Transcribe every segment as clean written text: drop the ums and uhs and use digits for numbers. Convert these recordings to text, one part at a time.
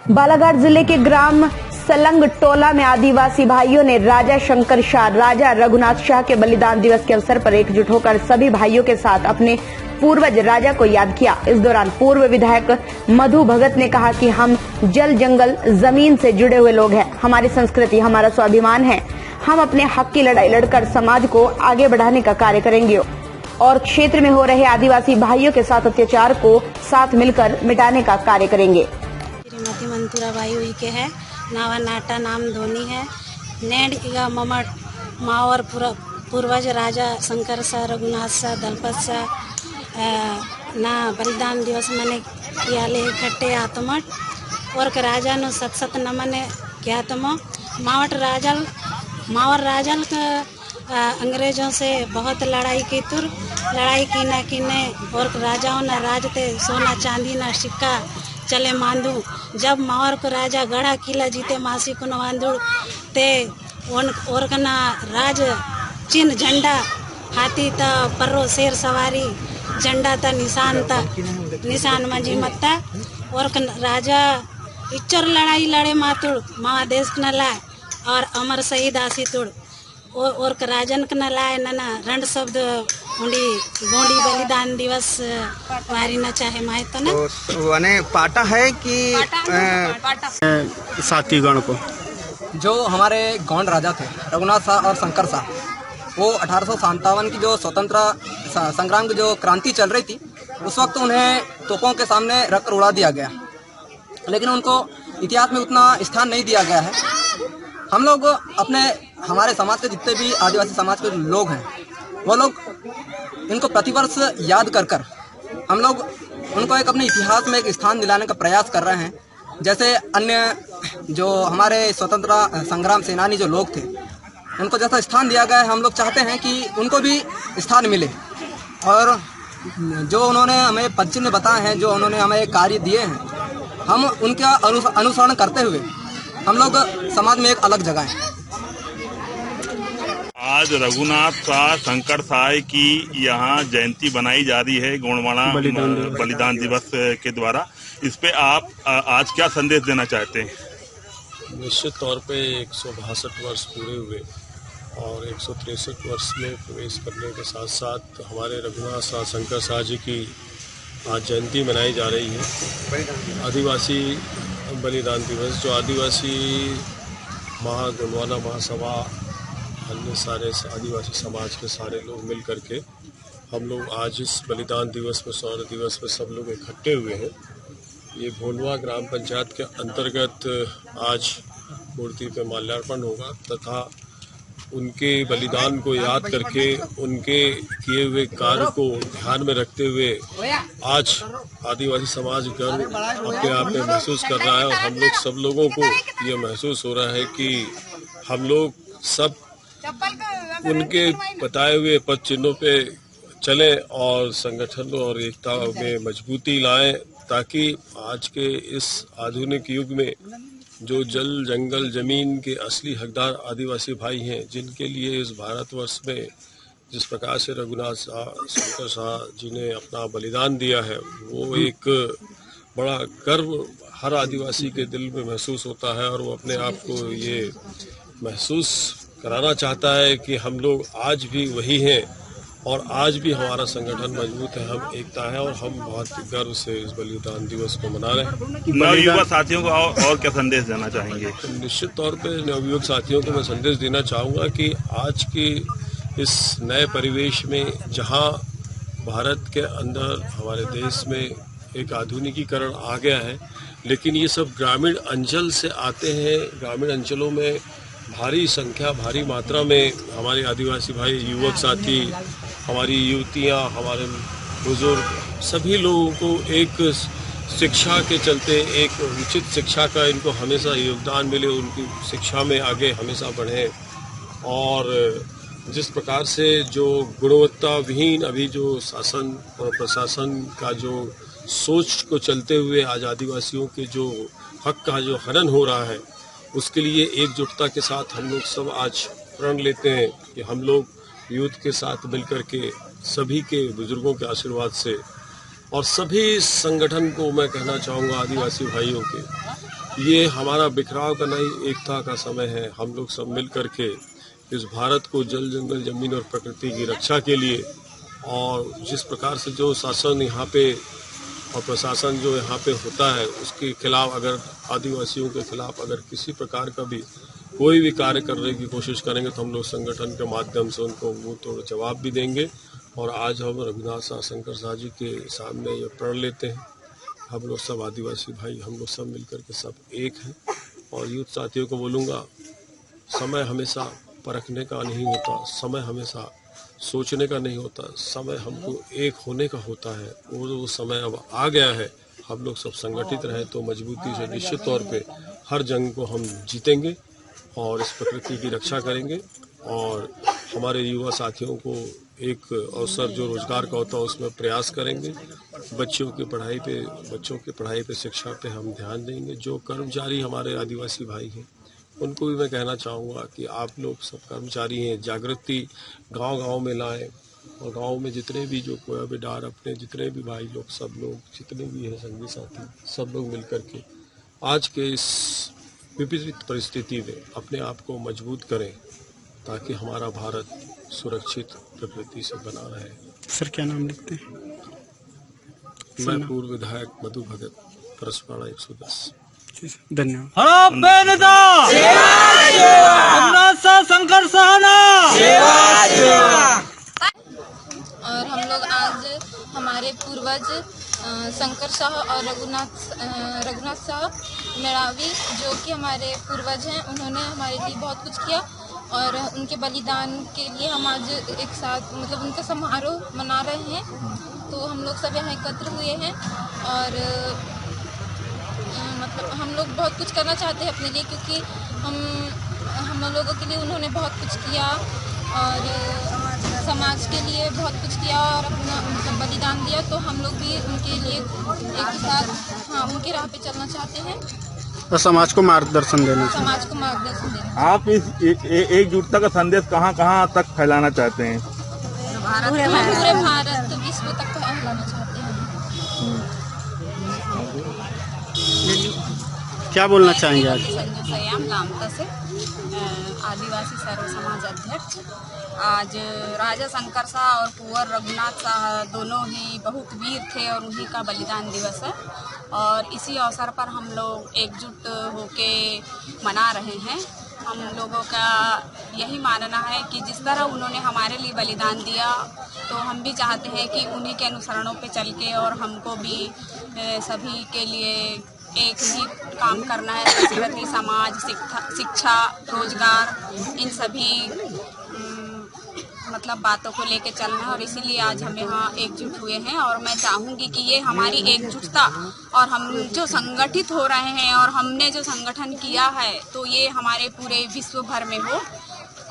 बालाघाट जिले के ग्राम सलंग टोला में आदिवासी भाइयों ने राजा शंकर शाह, राजा रघुनाथ शाह के बलिदान दिवस के अवसर पर एकजुट होकर सभी भाइयों के साथ अपने पूर्वज राजा को याद किया। इस दौरान पूर्व विधायक मधु भगत ने कहा कि हम जल जंगल जमीन से जुड़े हुए लोग हैं, हमारी संस्कृति हमारा स्वाभिमान है, हम अपने हक की लड़ाई लड़कर समाज को आगे बढ़ाने का कार्य करेंगे और क्षेत्र में हो रहे आदिवासी भाइयों के साथ अत्याचार को साथ मिलकर मिटाने का कार्य करेंगे। श्रीमती मंतुराबाई हुई के है नावा नाटा नाम धोनी है नेड इगा ममट मावर पूर्वज राजा शंकर शाह, रघुनाथ शाह, दलपत शाह ना बलिदान दिवस मने किया ले इकट्ठे आत्मट और राजा नो सत सत नमन क्या तम मावर राजल अंग्रेजों से बहुत लड़ाई की तुर लड़ाई की न किने और राजाओं न राज थे सोना चांदी न सिक्का चले मांदू जब मावर को राजा गढ़ा किला जीते मासी को नवांदुड़ ते और कना राज चिन्ह झंडा हाथी ता पर्रो शेर सवारी झंडा ता निशान मंजी मत्ता और राजा इच्चर लड़ाई लड़े मातुड़ माँ देश न लाए और अमर शहीद आसी तुड़ और राजन न लाए नना रंड शब्द हुंडी गोंडी बलिदान दिवस वारी न चाहे माए तो ना वने पाटा है कि साथीगण को जो हमारे गौंड राजा थे रघुनाथ शाह और शंकर शाह, वो 1857 की जो स्वतंत्रता संग्राम की जो क्रांति चल रही थी उस वक्त उन्हें तोपों के सामने रख कर उड़ा दिया गया, लेकिन उनको इतिहास में उतना स्थान नहीं दिया गया है। हम लोग हमारे समाज के जितने भी आदिवासी समाज के लोग हैं वो लोग इनको प्रतिवर्ष याद कर हम लोग उनको एक अपने इतिहास में एक स्थान दिलाने का प्रयास कर रहे हैं। जैसे अन्य जो हमारे स्वतंत्रता संग्राम सेनानी जो लोग थे उनको जैसा स्थान दिया गया है, हम लोग चाहते हैं कि उनको भी स्थान मिले और जो उन्होंने हमें पद चिन्ह बताए हैं, जो उन्होंने हमें कार्य दिए हैं, हम उनका अनुसरण करते हुए हम लोग समाज में एक अलग जगह हैं। आज रघुनाथ शाह शंकर शाह की यहाँ जयंती बनाई जा रही है गोंडवाना बलिदान दिवस के द्वारा। इस पे आप आज क्या संदेश देना चाहते हैं? निश्चित तौर पे 162 वर्ष पूरे हुए और 163 वर्ष में प्रवेश करने के साथ साथ हमारे रघुनाथ शाह शंकर शाह जी की आज जयंती मनाई जा रही है। आदिवासी बलिदान दिवस जो आदिवासी गोंडवाना महासभा अन्य सारे आदिवासी समाज के सारे लोग मिल करके हम लोग आज इस बलिदान दिवस में शौर्य दिवस में सब लोग इकट्ठे हुए हैं। ये भोलवा ग्राम पंचायत के अंतर्गत आज मूर्ति पे माल्यार्पण होगा तथा उनके बलिदान को याद करके उनके किए हुए कार्य को ध्यान में रखते हुए आज आदिवासी समाज गर्व अपने आप में महसूस कर रहा है और हम लोग सब लोगों को ये महसूस हो रहा है कि हम लोग सब उनके बताए हुए पद चिन्हों पे चलें और संगठन और एकता में मजबूती लाएं ताकि आज के इस आधुनिक युग में जो जल जंगल जमीन के असली हकदार आदिवासी भाई हैं, जिनके लिए इस भारतवर्ष में जिस प्रकार से रघुनाथ शाह शंकर शाह जी ने अपना बलिदान दिया है, वो एक बड़ा गर्व हर आदिवासी के दिल में महसूस होता है और वो अपने आप को ये महसूस कराना चाहता है कि हम लोग आज भी वही हैं और आज भी हमारा संगठन मजबूत है, हम एकता है और हम बहुत गर्व से इस बलिदान दिवस को मना रहे हैं। नवयुवक साथियों को और क्या संदेश देना चाहेंगे? निश्चित तौर पे नवयुवक साथियों को मैं संदेश देना चाहूँगा कि आज के इस नए परिवेश में जहाँ भारत के अंदर हमारे देश में एक आधुनिकीकरण आ गया है, लेकिन ये सब ग्रामीण अंचल से आते हैं। ग्रामीण अंचलों में भारी संख्या भारी मात्रा में हमारे आदिवासी भाई युवक साथी, हमारी युवतियां, हमारे बुजुर्ग सभी लोगों को एक शिक्षा के चलते एक उचित शिक्षा का इनको हमेशा योगदान मिले, उनकी शिक्षा में आगे हमेशा बढ़ें और जिस प्रकार से जो गुणवत्ता विहीन अभी जो शासन और प्रशासन का जो सोच को चलते हुए आज आदिवासियों के जो हक का जो हनन हो रहा है, उसके लिए एकजुटता के साथ हम लोग सब आज प्रण लेते हैं कि हम लोग यूथ के साथ मिलकर के सभी के बुजुर्गों के आशीर्वाद से और सभी संगठन को मैं कहना चाहूँगा आदिवासी भाइयों के ये हमारा बिखराव का नहीं, एकता का समय है। हम लोग सब मिल करके इस भारत को जल, जंगल, जमीन और प्रकृति की रक्षा के लिए, और जिस प्रकार से जो शासन यहाँ पे और प्रशासन जो यहाँ पे होता है उसके खिलाफ, अगर आदिवासियों के खिलाफ अगर किसी प्रकार का भी कोई भी कार्य करने की कोशिश करेंगे तो हम लोग संगठन के माध्यम से उनको मुंह तोड़ जवाब भी देंगे। और आज हम रघुनाथ शाह शंकर शाह जी के सामने ये प्रण लेते हैं, हम लोग सब आदिवासी भाई, हम लोग सब मिलकर के सब एक हैं। और यूथ साथियों को बोलूँगा, समय हमेशा परखने का नहीं होता, समय हमेशा सोचने का नहीं होता, समय हमको एक होने का होता है। वो समय अब आ गया है। हम लोग सब संगठित रहें तो मजबूती से निश्चित तौर पे हर जंग को हम जीतेंगे और इस प्रकृति की रक्षा करेंगे। और हमारे युवा साथियों को एक अवसर जो रोजगार का होता है उसमें प्रयास करेंगे। बच्चों की पढ़ाई पे शिक्षा पे हम ध्यान देंगे। जो कर्मचारी हमारे आदिवासी भाई हैं उनको भी मैं कहना चाहूँगा कि आप लोग सब कर्मचारी हैं, जागृति गांव-गांव में लाएं और गांव में जितने भी जो कोया बिडार अपने जितने भी भाई लोग, सब लोग जितने भी हैं संगी साथी, सब लोग मिलकर के आज के इस विपरीत परिस्थिति में अपने आप को मजबूत करें ताकि हमारा भारत सुरक्षित प्रकृति से बना रहे। सर क्या नाम लिखते हैं? मैं पूर्व विधायक मधु भगत, परसपाड़ा 110। धन्यवाद। और हम लोग आज हमारे पूर्वज शंकर शाह और रघुनाथ शाह मेड़ावी जो कि हमारे पूर्वज हैं, उन्होंने हमारे लिए बहुत कुछ किया और उनके बलिदान के लिए हम आज एक साथ मतलब उनका समारोह मना रहे हैं। तो हम लोग सब यहाँ एकत्र हुए हैं और मतलब हम लोग बहुत कुछ करना चाहते हैं अपने लिए, क्योंकि हम लोगों के लिए उन्होंने बहुत कुछ किया और समाज के लिए बहुत कुछ किया और अपना मतलब बलिदान दिया। तो हम लोग भी उनके लिए एक साथ उनके राह पे चलना चाहते हैं और समाज को मार्गदर्शन देना। आप इस एकजुटता का संदेश कहाँ कहाँ तक फैलाना चाहते हैं? पूरे भारत विश्व तक फैलाना चाहते हैं। क्या बोलना चाहेंगे आज? संजय लामता से आदिवासी सर्व समाज अध्यक्ष। आज राजा शंकर शाह और कुंवर रघुनाथ शाह दोनों ही बहुत वीर थे और उन्हीं का बलिदान दिवस है और इसी अवसर पर हम लोग एकजुट होके मना रहे हैं। हम लोगों का यही मानना है कि जिस तरह उन्होंने हमारे लिए बलिदान दिया तो हम भी चाहते हैं कि उन्हीं के अनुसरणों पे चल के और हमको भी सभी के लिए एक ही काम करना है। संस्कृति, समाज, शिक्षा, रोजगार, इन सभी मतलब बातों को लेके चलना है और इसीलिए आज हम यहाँ एकजुट हुए हैं। और मैं चाहूँगी कि ये हमारी एकजुटता और हम जो संगठित हो रहे हैं और हमने जो संगठन किया है तो ये हमारे पूरे विश्व भर में हो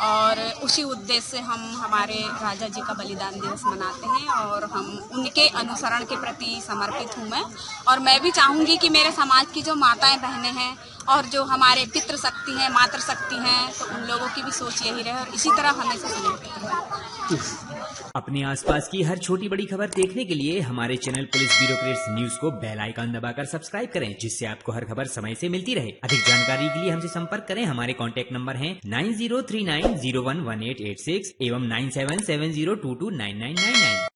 और उसी उद्देश्य से हम हमारे राजा जी का बलिदान दिवस मनाते हैं और हम उनके अनुसरण के प्रति समर्पित हूँ मैं। और मैं भी चाहूँगी कि मेरे समाज की जो माताएं बहनें हैं और जो हमारे पितृशक्ति हैं, मातृशक्ति हैं, तो उन लोगों की भी सोच यही रहे और इसी तरह हमेशा समर्पित रहे। अपने आसपास की हर छोटी बड़ी खबर देखने के लिए हमारे चैनल पुलिस ब्यूरोक्रेट्स न्यूज को बेल आइकन दबाकर सब्सक्राइब करें, जिससे आपको हर खबर समय से मिलती रहे। अधिक जानकारी के लिए हमसे संपर्क करें। हमारे कॉन्टैक्ट नंबर हैं 9039011886 एवं 9770229999।